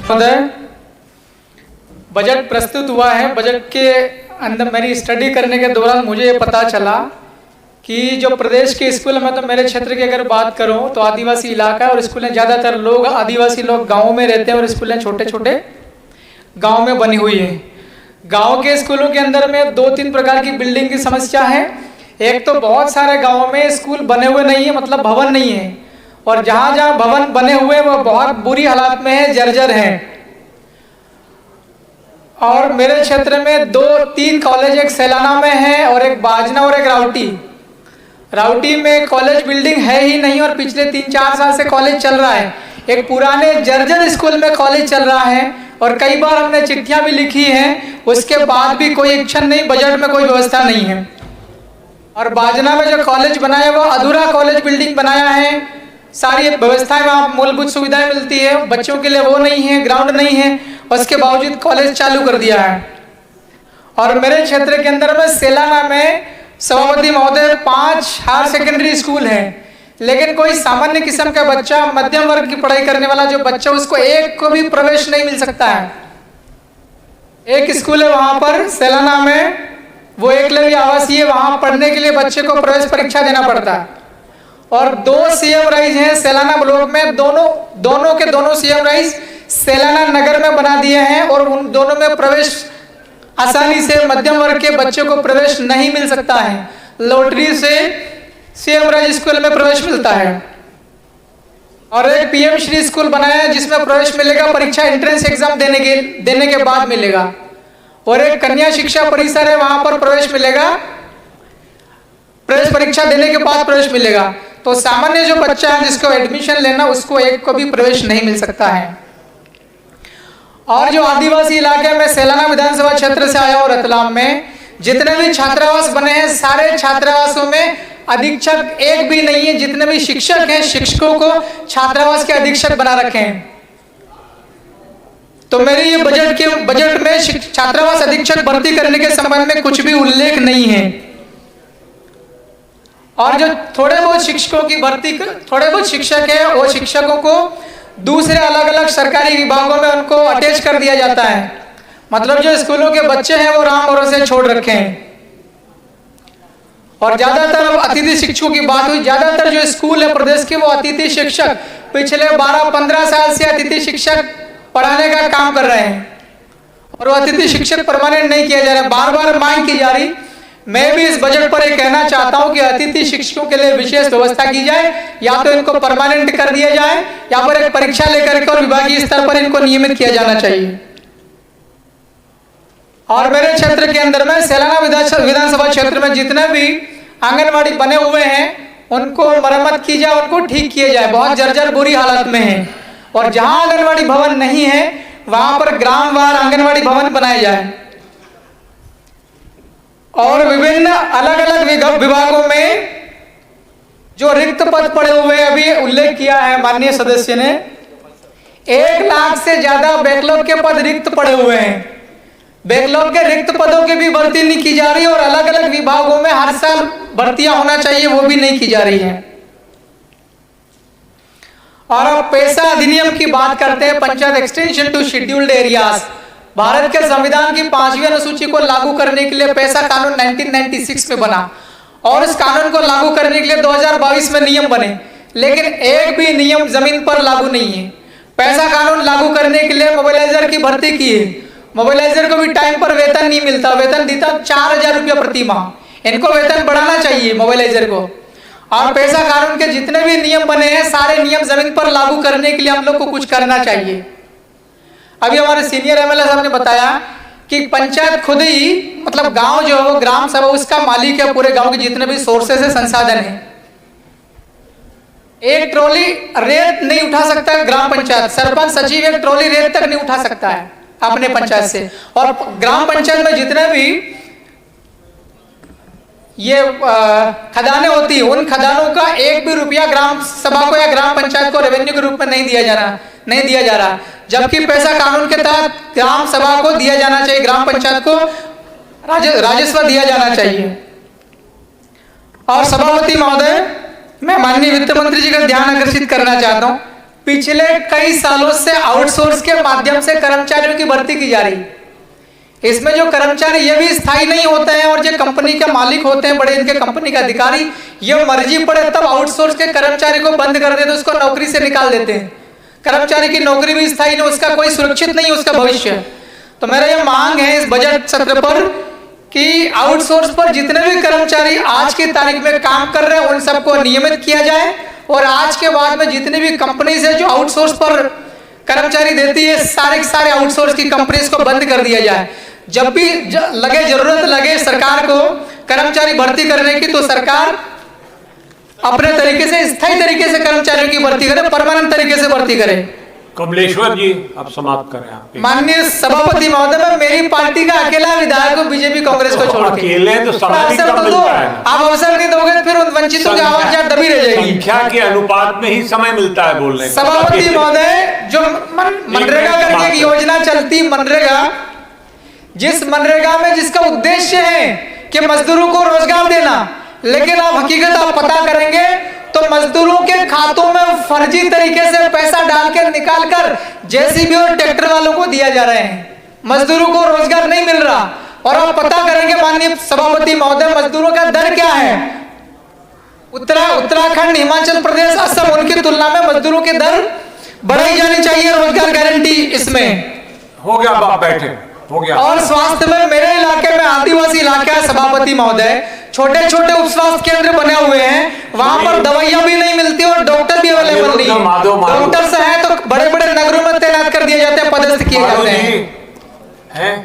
महोदय, बजट प्रस्तुत हुआ है। बजट के अंदर मेरी स्टडी करने के दौरान मुझे ये पता चला कि जो प्रदेश के स्कूल में, तो मेरे क्षेत्र की अगर बात करूं तो आदिवासी इलाका है और स्कूलें ज़्यादातर लोग आदिवासी लोग गाँव में रहते हैं और स्कूलें छोटे छोटे गाँव में बनी हुई है। गाँव के स्कूलों के अंदर में 2-3 प्रकार की बिल्डिंग की समस्या है। एक तो बहुत सारे गाँव में स्कूल बने हुए नहीं है, मतलब भवन नहीं है, और जहाँ जहाँ भवन बने हुए वो बहुत बुरी हालत में है, जर्जर है। और मेरे क्षेत्र में 2-3 कॉलेज, एक सैलाना में है और एक बाजना और एक राउटी में कॉलेज बिल्डिंग है ही नहीं, और पिछले 3-4 साल से कॉलेज चल रहा है। एक पुराने जर्जर स्कूल में कॉलेज चल रहा है और कई बार हमने चिट्ठियां भी लिखी हैं, उसके बाद भी कोई एक्शन नहीं, बजट में कोई व्यवस्था नहीं है। और बाजना में जो कॉलेज बनाया वो अधूरा कॉलेज बिल्डिंग बनाया है, सारी व्यवस्थाएं वहाँ मूलभूत सुविधाएं मिलती है, बच्चों के लिए वो नहीं है, ग्राउंड नहीं है, उसके बावजूद कॉलेज चालू कर दिया है। और मेरे क्षेत्र के अंदर में सेलाना में सभापति महोदय 5 हायर सेकेंडरी स्कूल है, लेकिन कोई सामान्य किस्म का बच्चा, मध्यम वर्ग की पढ़ाई करने वाला जो बच्चा, उसको एक को भी प्रवेश नहीं मिल सकता है। एक स्कूल है वहां पर सेलाना में, वो एकलव्य आवासीय, वहां पढ़ने के लिए बच्चे को प्रवेश परीक्षा देना पड़ता है। और 2 सीएम राइज हैं सेलाना ब्लॉक में, दोनों के दोनों सीएम राइज सेलाना नगर में बना दिए हैं और उन दोनों में प्रवेश आसानी से मध्यम वर्ग के बच्चों को प्रवेश नहीं मिल सकता है। लॉटरी से सीएम राइज स्कूल में प्रवेश मिलता है। और एक पीएम श्री स्कूल बनाया है जिसमें प्रवेश मिलेगा परीक्षा, एंट्रेंस एग्जाम देने के बाद मिलेगा। और एक कन्या शिक्षा परिसर है, वहां पर प्रवेश मिलेगा, प्रवेश परीक्षा देने के बाद प्रवेश मिलेगा। तो सामान्य जो बच्चा है जिसको एडमिशन लेना, उसको एक को भी प्रवेश नहीं मिल सकता है। और जो आदिवासी इलाके में सेलाना विधानसभा क्षेत्र से आया और रतलाम में जितने भी छात्रावास बने हैं, सारे छात्रावासों में अधीक्षक एक भी नहीं है। जितने भी शिक्षक हैं, शिक्षकों को छात्रावास के अधीक्षक बना रखे हैं। तो मेरे ये बजट में छात्रावास अधीक्षक भर्ती करने के संबंध में कुछ भी उल्लेख नहीं है। और जो थोड़े बहुत शिक्षकों की भर्ती, थोड़े बहुत शिक्षक है, वो शिक्षकों को दूसरे अलग अलग सरकारी विभागों में उनको अटैच कर दिया जाता है। मतलब जो स्कूलों के बच्चे हैं वो राम भरोसे छोड़ रखे हैं। और ज्यादातर अतिथि शिक्षकों की बात हुई, ज्यादातर जो स्कूल है प्रदेश के वो अतिथि शिक्षक पिछले 12-15 साल से अतिथि शिक्षक पढ़ाने का काम कर रहे हैं और वो अतिथि शिक्षक परमानेंट नहीं किया जा रहा है। बार बार मांग की जा रही। मैं भी इस बजट पर एक कहना चाहता हूं कि अतिथि शिक्षकों के लिए विशेष व्यवस्था की जाए, या तो इनको परमानेंट कर दिया जाए या फिर एक परीक्षा लेकर के और विभागीय स्तर पर इनको नियमित किया जाना चाहिए। और मेरे क्षेत्र के अंदर में सेलाना विधानसभा क्षेत्र में जितने भी आंगनबाड़ी बने हुए हैं उनको मरम्मत की जाए, उनको ठीक किए जाए, बहुत जर्जर बुरी हालत में है। और जहां आंगनबाड़ी भवन नहीं है वहां पर ग्रामवार आंगनबाड़ी भवन बनाए जाए। और विभिन्न अलग अलग विभागों में जो रिक्त पद पड़े हुए हैं, अभी उल्लेख किया है माननीय सदस्य ने, 1 लाख से ज्यादा बैकलॉग के पद रिक्त पड़े हुए हैं। बैकलॉग के रिक्त पदों की भी भर्ती नहीं की जा रही और अलग अलग विभागों में हर साल भर्तियां होना चाहिए, वो भी नहीं की जा रही है। और अब पैसा अधिनियम की बात करते हैं। Panchayat extension to scheduled areas, Bharat के संविधान की 5वीं अनुसूची को लागू करने के लिए पैसा कानून 1996 में बना और इस कानून को लागू करने के लिए 2022 में नियम बने, लेकिन एक भी नियम जमीन पर लागू नहीं है। पैसा कानून लागू करने के लिए मोबिलाइजर की भर्ती की है, मोबिलाइजर को भी टाइम पर वेतन नहीं मिलता, वेतन देता 4000 रुपया प्रति माह। इनको वेतन बढ़ाना चाहिए मोबिलाइजर को। और पैसा कानून के जितने भी नियम बने हैं, सारे नियम जमीन पर लागू करने के लिए हम लोग को कुछ करना चाहिए। अभी हमारे सीनियर एमएलए साहब ने बताया कि पंचायत खुद ही, मतलब गांव जो है वो ग्राम सभा उसका मालिक है, पूरे गांव के जितने भी सोर्सेस है, संसाधन है। एक ट्रॉली रेत नहीं उठा सकता ग्राम पंचायत, सरपंच सचिव एक ट्रॉली रेत तक नहीं उठा सकता है अपने पंचायत से। और ग्राम पंचायत में जितने भी ये खदानें होती है, उन खदानों का एक भी रुपया ग्राम सभा को या ग्राम पंचायत को रेवेन्यू के रूप में नहीं दिया जा रहा, जबकि पैसा कानून के तहत ग्राम सभा को दिया जाना चाहिए, ग्राम पंचायत को राजस्व दिया जाना चाहिए। और सभापति महोदय, मैं माननीय वित्त मंत्री जी का ध्यान आकर्षित करना चाहता हूं पिछले कई सालों से आउटसोर्स के माध्यम से कर्मचारियों की भर्ती की जा रही। इसमें जो कर्मचारी ये भी स्थायी नहीं होते हैं और जो कंपनी के मालिक होते हैं, बड़े इनके कंपनी के अधिकारी, ये मर्जी पड़े तब आउटसोर्स के कर्मचारी को बंद कर देते, उसको नौकरी से निकाल देते हैं। कर्मचारी की नौकरी भी स्थायी नहीं, उसका कोई सुरक्षित नहीं उसका भविष्य। तो मेरा ये मांग है इस बजट सत्र पर कि आउटसोर्स पर जितने भी कर्मचारी आज की तारीख में काम कर रहे हैं उन सबको नियमित किया जाए, और आज के बाद में जितनी भी कंपनी से जो आउटसोर्स पर कर्मचारी देती है सारे आउटसोर्स की कंपनीज को बंद कर दिया जाए। जब भी लगे जरूरत लगे सरकार को कर्मचारी भर्ती करने की, तो सरकार अपने तरीके से स्थायी तरीके से कर्मचारियों की भर्ती करे, परमानेंट तरीके से भर्ती करे। कमलेश्वर जी आप समाप्त करें। आप माननीय सभापति महोदय, मैं मेरी पार्टी का अकेला विधायक हूँ बीजेपी कांग्रेस को छोड़ के। अकेले तो अवसर तो दो, आप अवसर नहीं दोगे फिर वंचितों की आवाज यहाँ दबी रह जाएगी। संख्या के अनुपात में ही समय मिलता है बोलने। सभापति महोदय, जो मनरेगा करके एक योजना चलती, मनरेगा, जिस मनरेगा में जिसका उद्देश्य है कि मजदूरों को रोजगार देना, लेकिन आप हकीकत आप पता करेंगे तो मजदूरों के खातों में फर्जी तरीके से पैसा डाल के निकाल कर जेसीबी और ट्रैक्टर वालों को दिया जा रहे हैं। मजदूरों को रोजगार नहीं मिल रहा। और आप पता करेंगे माननीय सभापति महोदय, मजदूरों का दर क्या है। उत्तराखंड, हिमाचल प्रदेश, असम, उनकी तुलना में मजदूरों की दर बढ़ाई जानी चाहिए। रोजगार गारंटी इसमें हो गया, आप बैठे हो गया। और स्वास्थ्य में मेरे इलाके में आदिवासी इलाका है सभापति महोदय, छोटे छोटे उप स्वास्थ्य केंद्र बने हुए हैं, वहां पर दवाइयां भी नहीं मिलती और डॉक्टर भी अवेलेबल नहीं है। डॉक्टर से है तो बड़े बड़े नगरों में तैनात कर दिए जाते हैं, पदस्थ किए जाते हैं।